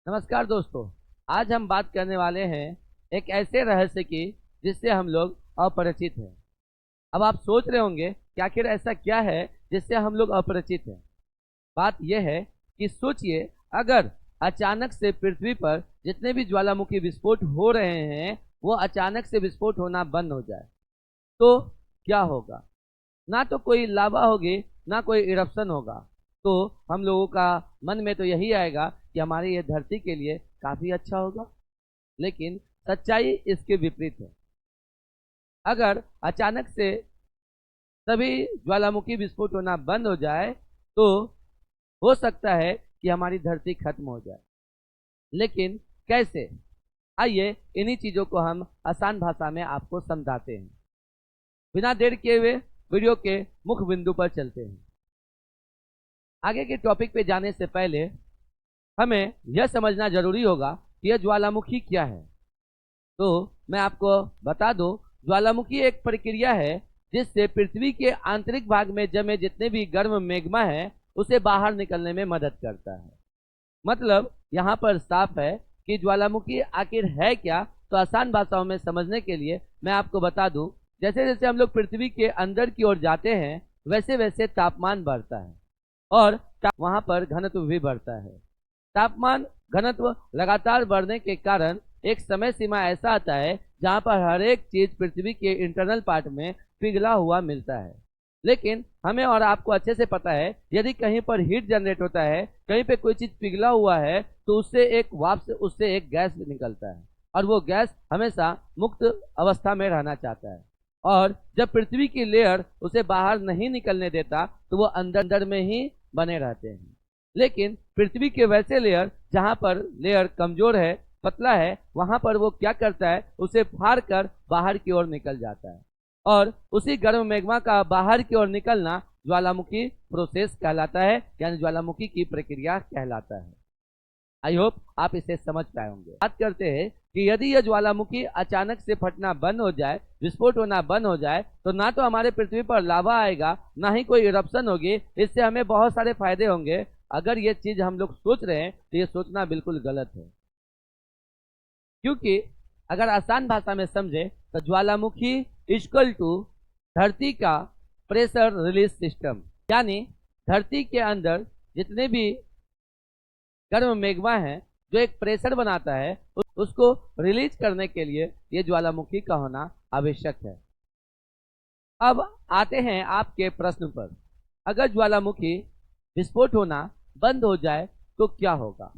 नमस्कार दोस्तों। आज हम बात करने वाले हैं एक ऐसे रहस्य की जिससे हम लोग अपरिचित हैं। अब आप सोच रहे होंगे कि आखिर ऐसा क्या है जिससे हम लोग अपरिचित हैं। बात यह है कि सोचिए, अगर अचानक से पृथ्वी पर जितने भी ज्वालामुखी विस्फोट हो रहे हैं वो अचानक से विस्फोट होना बंद हो जाए तो क्या होगा। ना तो कोई लावा होगी, ना कोई इरप्शन होगा। तो हम लोगों का मन में तो यही आएगा कि हमारी ये धरती के लिए काफी अच्छा होगा। लेकिन सच्चाई इसके विपरीत है। अगर अचानक से सभी ज्वालामुखी विस्फोट होना बंद हो जाए तो हो सकता है कि हमारी धरती खत्म हो जाए। लेकिन कैसे? आइए इन्हीं चीजों को हम आसान भाषा में आपको समझाते हैं। बिना देर किए हुए वीडियो के मुख्य बिंदु पर चलते हैं। आगे के टॉपिक पे जाने से पहले हमें यह समझना जरूरी होगा कि यह ज्वालामुखी क्या है। तो मैं आपको बता दूं, ज्वालामुखी एक प्रक्रिया है जिससे पृथ्वी के आंतरिक भाग में जमे जितने भी गर्म मैग्मा है उसे बाहर निकलने में मदद करता है। मतलब यहाँ पर साफ है कि ज्वालामुखी आखिर है क्या। तो आसान भाषाओं में समझने के लिए मैं आपको बता दूं, जैसे जैसे हम लोग पृथ्वी के अंदर की ओर जाते हैं वैसे वैसे तापमान बढ़ता है और वहां पर घनत्व भी बढ़ता है। तापमान घनत्व लगातार बढ़ने के कारण एक समय सीमा ऐसा आता है जहां पर हर एक चीज पृथ्वी के इंटरनल पार्ट में पिघला हुआ मिलता है। लेकिन हमें और आपको अच्छे से पता है, यदि कहीं पर हीट जनरेट होता है, कहीं पे कोई चीज पिघला हुआ है तो उससे एक वाष्प, उससे एक गैस निकलता है और वो गैस हमेशा मुक्त अवस्था में रहना चाहता है। और जब पृथ्वी की लेयर उसे बाहर नहीं निकलने देता तो वो अंदर अंदर में ही बने रहते हैं। लेकिन पृथ्वी के वैसे लेयर जहां पर लेयर कमजोर है, पतला है, वहां पर वो क्या करता है, उसे फाड़ कर बाहर की ओर निकल जाता है और उसी गर्म मैग्मा का बाहर की ओर निकलना ज्वालामुखी प्रोसेस कहलाता है, यानी ज्वालामुखी की प्रक्रिया कहलाता है। आई होप आप इसे समझ पाए होंगे। बात करते हैं कि यदि यह ज्वालामुखी अचानक से फटना बंद हो जाए, विस्फोट होना बंद हो जाए, तो ना तो हमारे पृथ्वी पर लावा आएगा, ना ही कोई इरप्शन होगी। इससे हमें बहुत सारे फायदे होंगे। अगर ये चीज हम लोग सोच रहे हैं तो ये सोचना बिल्कुल गलत है। क्योंकि अगर आसान भाषा में समझे तो ज्वालामुखी इक्वल टू धरती का प्रेशर रिलीज सिस्टम, यानी धरती के अंदर जितने भी गर्म मैग्मा है जो एक प्रेशर बनाता है उसको रिलीज करने के लिए ये ज्वालामुखी का होना आवश्यक है। अब आते हैं आपके प्रश्न पर। अगर ज्वालामुखी विस्फोट होना बंद हो जाए तो क्या होगा।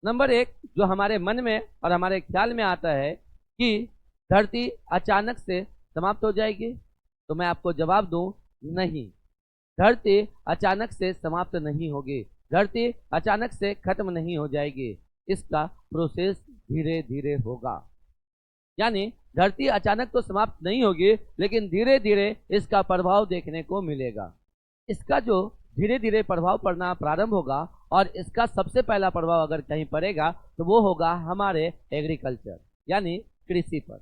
नंबर एक जो हमारे मन में और हमारे ख्याल में आता है कि धरती अचानक से समाप्त हो जाएगी, तो मैं आपको जवाब दूं, नहीं। धरती अचानक से समाप्त नहीं होगी, धरती अचानक से खत्म नहीं हो जाएगी। इसका प्रोसेस धीरे धीरे होगा। यानी धरती अचानक तो समाप्त नहीं होगी, लेकिन धीरे धीरे इसका प्रभाव देखने को मिलेगा। इसका जो धीरे धीरे प्रभाव पड़ना प्रारंभ होगा और इसका सबसे पहला प्रभाव अगर कहीं पड़ेगा तो वो होगा हमारे एग्रीकल्चर यानी कृषि पर।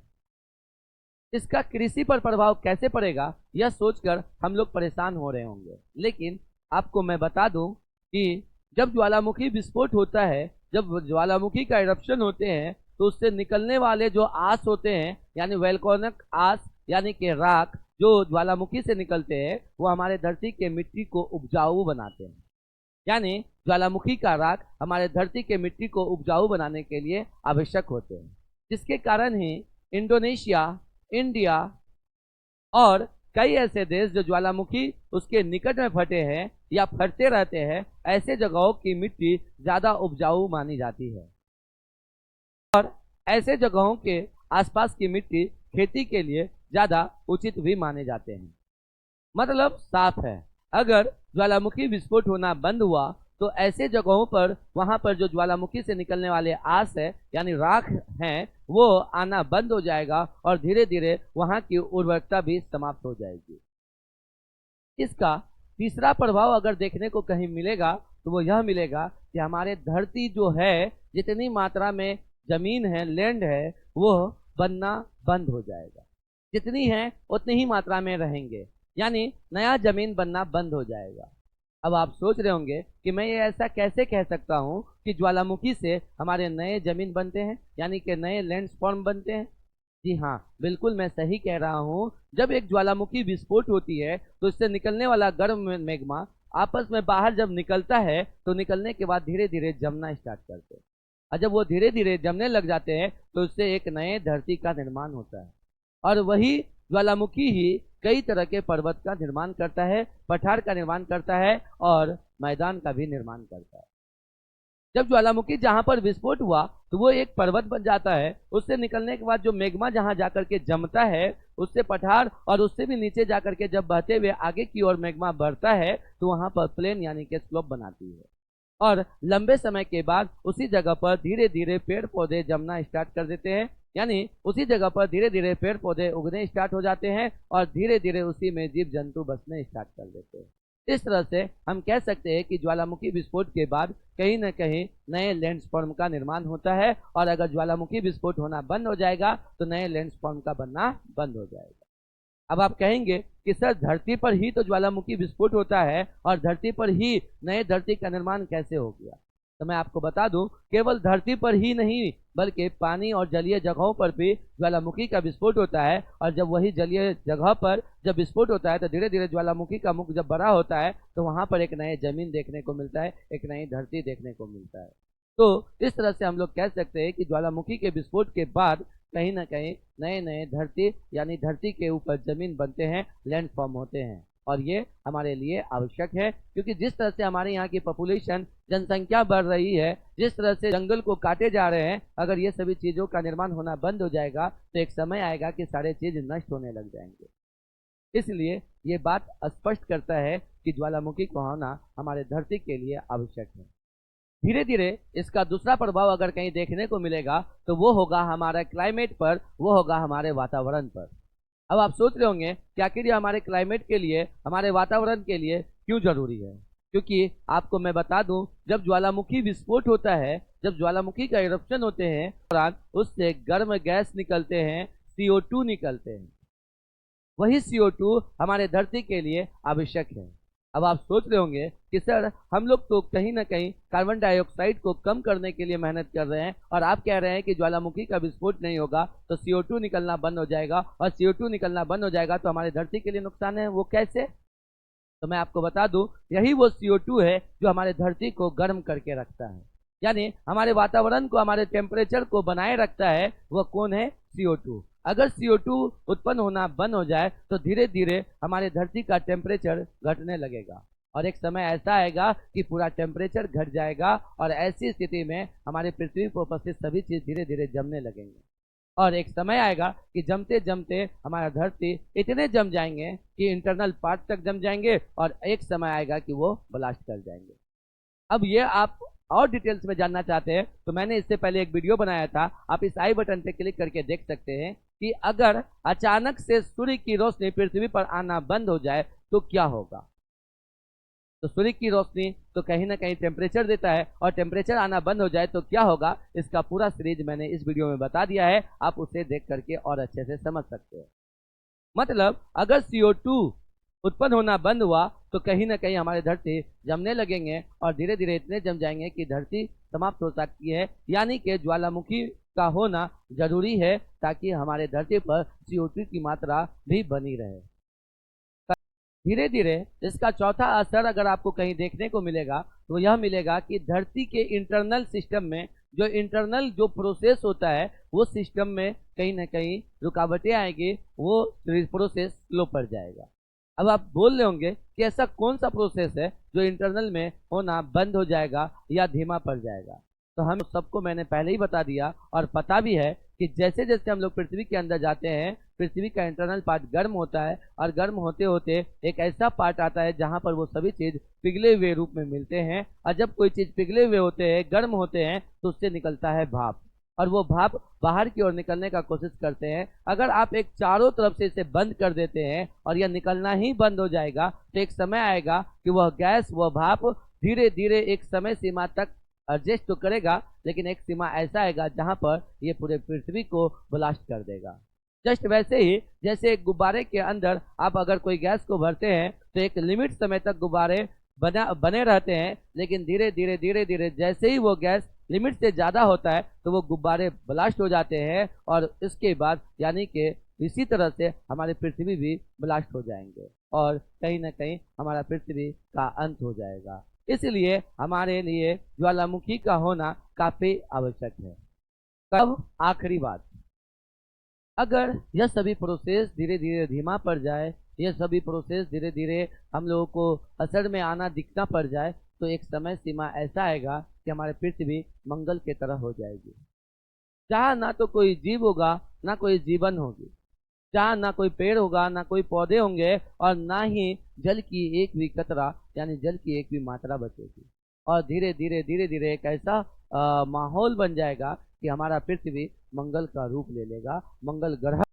इसका कृषि पर प्रभाव कैसे पड़ेगा यह सोचकर हम लोग परेशान हो रहे होंगे। लेकिन आपको मैं बता दूं कि जब ज्वालामुखी विस्फोट होता है, जब ज्वालामुखी का इरप्शन होते हैं, तो उससे निकलने वाले जो आस होते हैं, यानी वैल्कोनिक आस यानी कि राख जो ज्वालामुखी से निकलते हैं, वो हमारे धरती के मिट्टी को उपजाऊ बनाते हैं। यानी ज्वालामुखी का राख हमारे धरती के मिट्टी को उपजाऊ बनाने के लिए आवश्यक होते हैं, जिसके कारण ही इंडोनेशिया, इंडिया और कई ऐसे देश जो ज्वालामुखी उसके निकट में फटे हैं या फटते रहते हैं, ऐसे जगहों की मिट्टी ज्यादा उपजाऊ मानी जाती है और ऐसे जगहों के आसपास की मिट्टी खेती के लिए ज्यादा उचित भी माने जाते हैं। मतलब साफ है, अगर ज्वालामुखी विस्फोट होना बंद हुआ तो ऐसे जगहों पर, वहां पर जो ज्वालामुखी से निकलने वाले आस है यानी राख हैं, वो आना बंद हो जाएगा और धीरे धीरे वहां की उर्वरकता भी समाप्त हो जाएगी। इसका तीसरा प्रभाव अगर देखने को कहीं मिलेगा तो वो यह मिलेगा कि हमारे धरती जो है, जितनी मात्रा में जमीन है, लैंड है, वो बनना बंद हो जाएगा। जितनी है उतनी ही मात्रा में रहेंगे, यानी नया जमीन बनना बंद हो जाएगा। अब आप सोच रहे होंगे कि मैं ये ऐसा कैसे कह सकता हूँ कि ज्वालामुखी से हमारे नए जमीन बनते हैं, यानी कि नए लैंडफॉर्म बनते हैं। जी हाँ, बिल्कुल मैं सही कह रहा हूँ। जब एक ज्वालामुखी विस्फोट होती है तो इससे निकलने वाला गर्म मैग्मा आपस में बाहर जब निकलता है तो निकलने के बाद धीरे धीरे जमना स्टार्ट करते हैं। और जब वो धीरे धीरे जमने लग जाते हैं तो इससे एक नए धरती का निर्माण होता है। और वही ज्वालामुखी ही कई तरह के पर्वत का निर्माण करता है, पठार का निर्माण करता है और मैदान का भी निर्माण करता है। जब ज्वालामुखी जहां पर विस्फोट हुआ तो वो एक पर्वत बन जाता है। उससे निकलने के बाद जो मैग्मा जहां जाकर के जमता है उससे पठार, और उससे भी नीचे जाकर के जब बहते हुए आगे की ओर मैग्मा बढ़ता है तो वहां पर प्लेन यानी कि स्लोप बनाती है। और लंबे समय के बाद उसी जगह पर धीरे धीरे पेड़ पौधे जमना स्टार्ट कर देते हैं, यानी उसी जगह पर धीरे धीरे पेड़ पौधे उगने स्टार्ट हो जाते हैं और धीरे धीरे उसी में जीव जंतु बसने स्टार्ट कर देते हैं। इस तरह से हम कह सकते हैं कि ज्वालामुखी विस्फोट के बाद कहीं न कहीं नए लैंडफॉर्म का निर्माण होता है, और अगर ज्वालामुखी विस्फोट होना बंद हो जाएगा तो नए लैंडफॉर्म का बनना बंद हो जाएगा। अब आप कहेंगे कि सर धरती पर ही तो ज्वालामुखी विस्फोट होता है और धरती पर ही नए धरती का निर्माण कैसे हो गया? तो मैं आपको बता दूं, केवल धरती पर ही नहीं बल्कि पानी और जलीय जगहों पर भी ज्वालामुखी का विस्फोट होता है। और जब वही जलीय जगह पर जब विस्फोट होता है तो धीरे धीरे ज्वालामुखी का मुख जब बड़ा होता है तो वहां पर एक नए जमीन देखने को मिलता है, एक नई धरती देखने को मिलता है। तो इस तरह से हम लोग कह सकते हैं कि ज्वालामुखी के विस्फोट के बाद कहीं ना कहीं नए नए धरती यानी धरती के ऊपर जमीन बनते हैं, लैंड फॉर्म होते हैं। और ये हमारे लिए आवश्यक है, क्योंकि जिस तरह से हमारे यहाँ की पॉपुलेशन जनसंख्या बढ़ रही है, जिस तरह से जंगल को काटे जा रहे हैं, अगर ये सभी चीज़ों का निर्माण होना बंद हो जाएगा तो एक समय आएगा कि सारे चीज़ नष्ट होने लग जाएंगे। इसलिए ये बात स्पष्ट करता है कि ज्वालामुखी को होना हमारे धरती के लिए आवश्यक है। धीरे धीरे इसका दूसरा प्रभाव अगर कहीं देखने को मिलेगा तो वो होगा हमारा क्लाइमेट पर, वो होगा हमारे वातावरण पर। अब आप सोच रहे होंगे कि आखिर ये हमारे क्लाइमेट के लिए, हमारे वातावरण के लिए क्यों जरूरी है? क्योंकि आपको मैं बता दूं, जब ज्वालामुखी विस्फोट होता है, जब ज्वालामुखी का इरप्शन होते हैं दौरान उससे गर्म गैस निकलते हैं, CO2 निकलते हैं। वही CO2 हमारे धरती के लिए आवश्यक है। अब आप सोच रहे होंगे कि सर हम लोग तो कहीं ना कहीं कार्बन डाइऑक्साइड को कम करने के लिए मेहनत कर रहे हैं और आप कह रहे हैं कि ज्वालामुखी का विस्फोट नहीं होगा तो CO2 निकलना बंद हो जाएगा, और CO2 निकलना बंद हो जाएगा तो हमारे धरती के लिए नुकसान है, वो कैसे? तो मैं आपको बता दूं, यही वो CO2 है जो हमारे धरती को गर्म करके रखता है, यानी हमारे वातावरण को, हमारे टेम्परेचर को बनाए रखता है। वह कौन है? CO2। अगर CO2 उत्पन्न होना बंद हो जाए तो धीरे धीरे हमारे धरती का टेम्परेचर घटने लगेगा, और एक समय ऐसा आएगा कि पूरा टेम्परेचर घट जाएगा, और ऐसी स्थिति में हमारे पृथ्वी पर उपस्थित सभी चीज धीरे धीरे जमने लगेंगे। और एक समय आएगा कि जमते जमते हमारा धरती इतने जम जाएंगे कि इंटरनल पार्ट तक जम जाएंगे, और एक समय आएगा कि वो ब्लास्ट कर जाएंगे। अब ये आप और डिटेल्स में जानना चाहते हैं तो मैंने इससे पहले एक वीडियो बनाया था, आप इस आई बटन पे क्लिक करके देख सकते हैं कि अगर अचानक से सूर्य की रोशनी पृथ्वी पर आना बंद हो जाए तो क्या होगा। तो सूर्य की रोशनी तो कहीं ना कहीं टेम्परेचर देता है, और टेम्परेचर आना बंद हो जाए तो क्या होगा, इसका पूरा सीरीज मैंने इस वीडियो में बता दिया है, आप उसे देख करके और अच्छे से समझ सकते हैं। मतलब अगर CO2 उत्पन्न होना बंद हुआ तो कहीं ना कहीं हमारे धरती जमने लगेंगे, और धीरे धीरे इतने जम जाएंगे कि धरती समाप्त हो सकती है, यानी कि ज्वालामुखी का होना जरूरी है ताकि हमारे धरती पर CO2 की मात्रा भी बनी रहे। धीरे धीरे इसका चौथा असर अगर आपको कहीं देखने को मिलेगा तो यह मिलेगा कि धरती के इंटरनल सिस्टम में जो इंटरनल जो प्रोसेस होता है वो सिस्टम में कहीं ना कहीं रुकावटें आएंगी, वो प्रोसेस स्लो पड़ जाएगा। अब आप बोल रहे होंगे कि ऐसा कौन सा प्रोसेस है जो इंटरनल में होना बंद हो जाएगा या धीमा पड़ जाएगा? तो हम सबको मैंने पहले ही बता दिया, और पता भी है कि जैसे जैसे हम लोग पृथ्वी के अंदर जाते हैं पृथ्वी का इंटरनल पार्ट गर्म होता है, और गर्म होते होते एक ऐसा पार्ट आता है जहां पर वो सभी चीज पिघले हुए रूप में मिलते हैं, और जब कोई चीज पिघले हुए होते हैं, गर्म होते हैं, तो उससे निकलता है भाप, और वो भाप बाहर की ओर निकलने का कोशिश करते हैं। अगर आप एक चारों तरफ से इसे बंद कर देते हैं और यह निकलना ही बंद हो जाएगा तो एक समय आएगा कि वह गैस, वह भाप धीरे धीरे एक समय सीमा तक एडजस्ट तो करेगा, लेकिन एक सीमा ऐसा आएगा जहां पर ये पूरे पृथ्वी को ब्लास्ट कर देगा। जस्ट वैसे ही जैसे एक गुब्बारे के अंदर आप अगर कोई गैस को भरते हैं तो एक लिमिट समय तक गुब्बारे बने रहते हैं, लेकिन धीरे धीरे धीरे धीरे जैसे ही वो गैस लिमिट से ज़्यादा होता है तो वो गुब्बारे ब्लास्ट हो जाते हैं, और इसके बाद यानी कि इसी तरह से हमारी पृथ्वी भी ब्लास्ट हो जाएंगे और कहीं ना कहीं हमारा पृथ्वी का अंत हो जाएगा। इसलिए हमारे लिए ज्वालामुखी का होना काफ़ी आवश्यक है। अब आखिरी बात, अगर यह सभी प्रोसेस धीरे धीरे धीमा पड़ जाए, यह सभी प्रोसेस धीरे धीरे हम लोगों को असर में आना दिखना पड़ जाए, तो एक समय सीमा ऐसा आएगा कि हमारी पृथ्वी मंगल की तरह हो जाएगी, जहाँ ना तो कोई जीव होगा ना कोई जीवन होगी, जहाँ ना कोई पेड़ होगा ना कोई पौधे होंगे, और ना ही जल की एक भी कतरा यानी जल की एक भी मात्रा बचेगी। और धीरे धीरे धीरे धीरे एक ऐसा माहौल बन जाएगा कि हमारा पृथ्वी मंगल का रूप ले लेगा, मंगल ग्रह,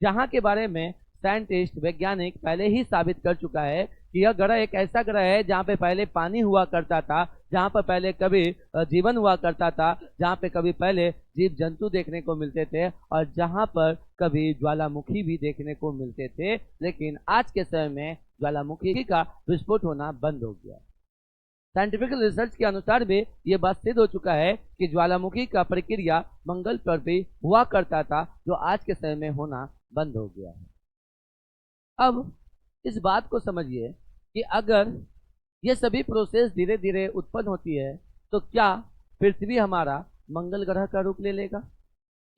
जहाँ के बारे में साइंटिस्ट वैज्ञानिक पहले ही साबित कर चुका है कि यह ग्रह एक ऐसा ग्रह है जहाँ पे पहले पानी हुआ करता था, जहाँ पर पहले कभी जीवन हुआ करता था, जहाँ पे कभी पहले जीव जंतु देखने को मिलते थे, और जहाँ पर कभी ज्वालामुखी भी देखने को मिलते थे। लेकिन आज के समय में ज्वालामुखी का विस्फोट होना बंद हो गया। साइंटिफिक रिसर्च के अनुसार भी ये बात सिद्ध हो चुका है कि ज्वालामुखी का प्रक्रिया मंगल पर भी हुआ करता था, जो आज के समय में होना बंद हो गया है। अब इस बात को समझिए कि अगर ये सभी प्रोसेस धीरे धीरे उत्पन्न होती है, तो क्या पृथ्वी हमारा मंगल ग्रह का रूप ले लेगा?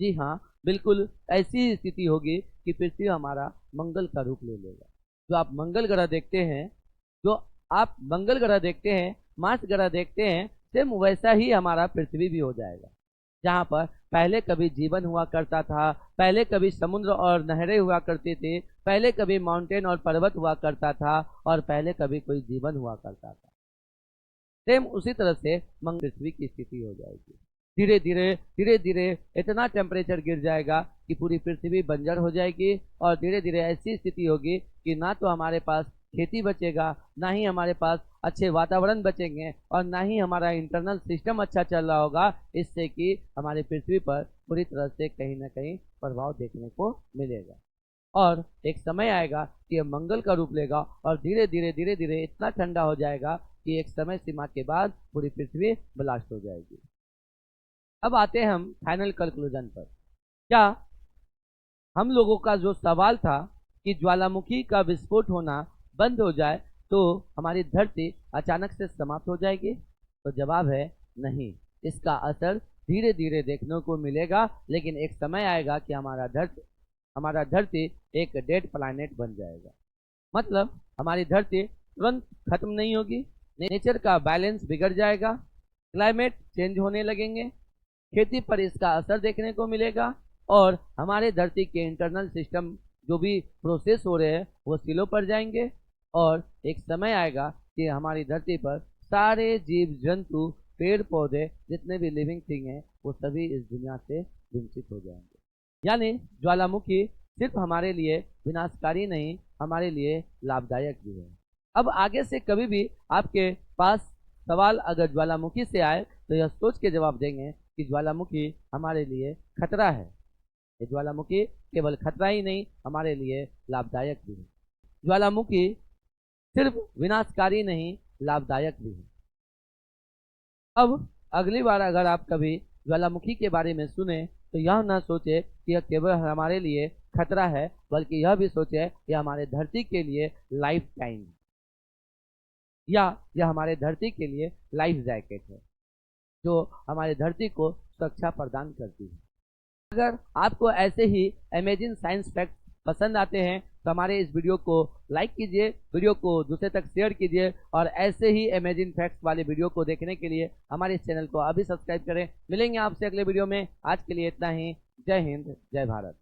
जी हाँ, बिल्कुल ऐसी स्थिति होगी कि पृथ्वी हमारा मंगल का रूप ले लेगा। जो आप मंगल ग्रह देखते हैं, जो आप मंगल ग्रह देखते हैं, मार्स ग्रह देखते हैं, सेम वैसा ही हमारा पृथ्वी भी हो जाएगा, जहाँ पर पहले कभी जीवन हुआ करता था, पहले कभी समुद्र और नहरें हुआ करती थी, पहले कभी माउंटेन और पर्वत हुआ करता था, और पहले कभी कोई जीवन हुआ करता था। सेम उसी तरह से मंगल पृथ्वी की स्थिति हो जाएगी। धीरे धीरे धीरे धीरे इतना टेम्परेचर गिर जाएगा कि पूरी पृथ्वी बंजर हो जाएगी, और धीरे धीरे ऐसी स्थिति होगी कि ना तो हमारे पास खेती बचेगा, ना ही हमारे पास अच्छे वातावरण बचेंगे, और ना ही हमारा इंटरनल सिस्टम अच्छा चल रहा होगा, इससे कि हमारी पृथ्वी पर पूरी तरह से कहीं ना कहीं प्रभाव देखने को मिलेगा। और एक समय आएगा कि यह मंगल का रूप लेगा, और धीरे धीरे इतना ठंडा हो जाएगा कि एक समय सीमा के बाद पूरी पृथ्वी ब्लास्ट हो जाएगी। अब आते हैं हम फाइनल कंक्लूजन पर। क्या हम लोगों का जो सवाल था कि ज्वालामुखी का विस्फोट होना बंद हो जाए तो हमारी धरती अचानक से समाप्त हो जाएगी? तो जवाब है नहीं, इसका असर धीरे धीरे देखने को मिलेगा, लेकिन एक समय आएगा कि हमारा धरती एक डेड प्लैनेट बन जाएगा। मतलब हमारी धरती तुरंत खत्म नहीं होगी, नेचर का बैलेंस बिगड़ जाएगा, क्लाइमेट चेंज होने लगेंगे, खेती पर इसका असर देखने को मिलेगा, और हमारे धरती के इंटरनल सिस्टम जो भी प्रोसेस हो रहे हैं वो स्लो पड़ जाएंगे, और एक समय आएगा कि हमारी धरती पर सारे जीव जंतु पेड़ पौधे जितने भी लिविंग थिंग हैं वो सभी इस दुनिया से विनाशित हो जाएंगे। यानी ज्वालामुखी सिर्फ हमारे लिए विनाशकारी नहीं, हमारे लिए लाभदायक भी है। अब आगे से कभी भी आपके पास सवाल अगर ज्वालामुखी से आए तो यह सोच के जवाब देंगे कि ज्वालामुखी हमारे लिए खतरा है। ये ज्वालामुखी केवल खतरा ही नहीं, हमारे लिए लाभदायक भी है। ज्वालामुखी सिर्फ विनाशकारी नहीं, लाभदायक भी है। अब अगली बार अगर आप कभी ज्वालामुखी के बारे में सुने तो यह ना सोचे कि यह केवल हमारे लिए खतरा है, बल्कि यह भी सोचे यह हमारे धरती के लिए लाइफ टाइम है, या यह हमारे धरती के लिए लाइफ जैकेट है जो हमारे धरती को सुरक्षा प्रदान करती है। अगर आपको ऐसे ही अमेजिंग साइंस फैक्ट पसंद आते हैं तो हमारे इस वीडियो को लाइक कीजिए, वीडियो को दूसरे तक शेयर कीजिए, और ऐसे ही अमेजिंग फैक्ट्स वाले वीडियो को देखने के लिए हमारे इस चैनल को अभी सब्सक्राइब करें। मिलेंगे आपसे अगले वीडियो में। आज के लिए इतना ही। जय हिंद, जय भारत।